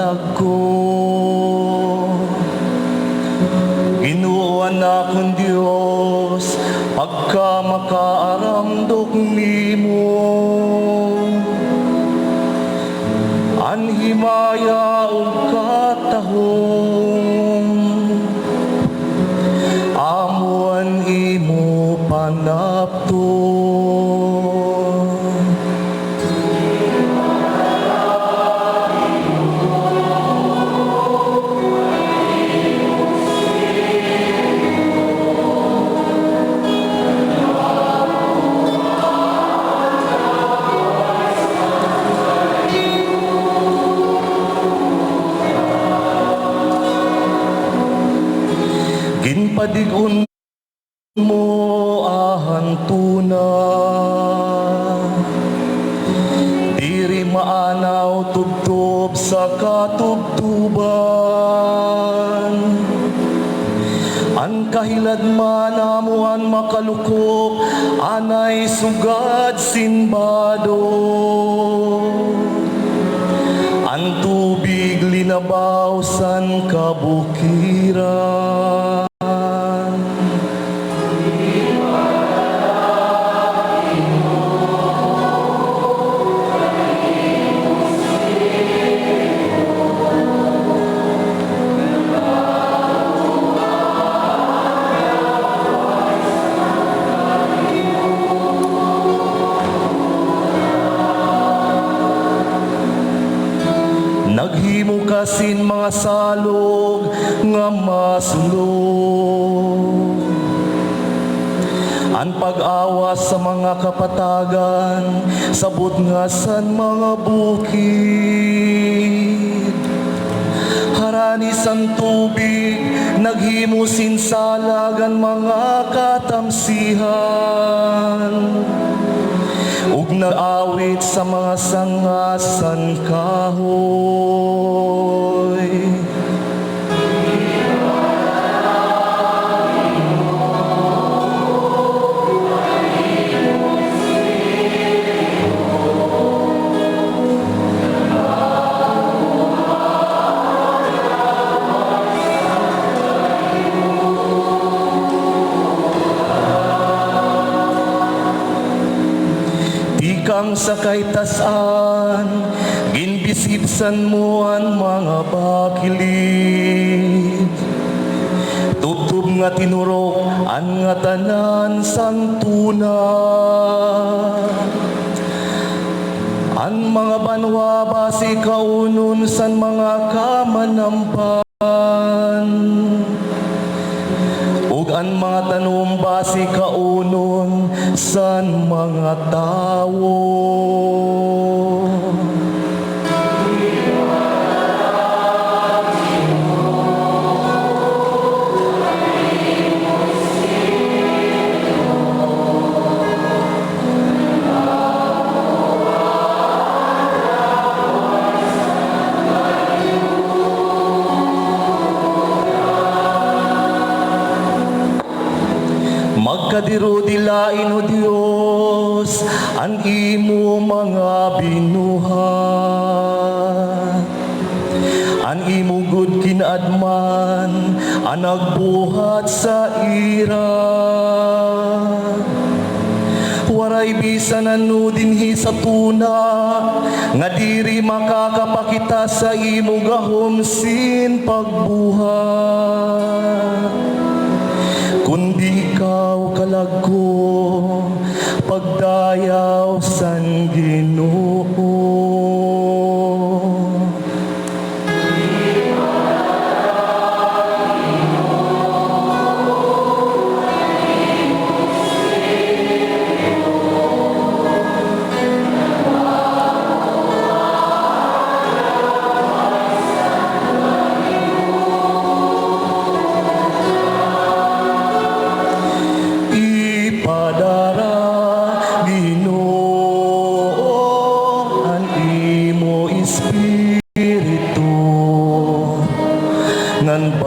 kalag ko. Ginoo anak kong Dios, pagka makaaramdok nimo, anhimaya o katahong, amuan imo panapto. Ginpadigon mo ahantuna, diri maanaw tubtob sa katubtuban. An kahilad man amuan makalukop, anay sugad sinbado. Ang tubig linabaw san kabukiran. Naghimo kasin mga salog nga masulog, an pag-awas sa mga kapatagan, sabot nga san mga bukid. Harani sang tubig, naghimo sinsalagan mga katamsihan, ug naawit sa mga sangasan kahoy. Kang sakay tasan, ginbisibsan mo ang mga bakilid. Tubtub nga tinurok ang nga tanan sang tuna. Ang mga banwa basi kaunon san mga kamanampan. Ug ang mga tanom basi kaunon san mga tawo. Magkadiro dilain o Dios ang imo mga binuhat, ang imo gud kinaadman ang nagbuhat sa ira. Waray bisan anu dinhi sa tuna, nga diri makakapakita sa imo gahom sin pagbuhat. Kundi ikaw kalag ko, pagdayaw san Ginoo. Espiritu ngan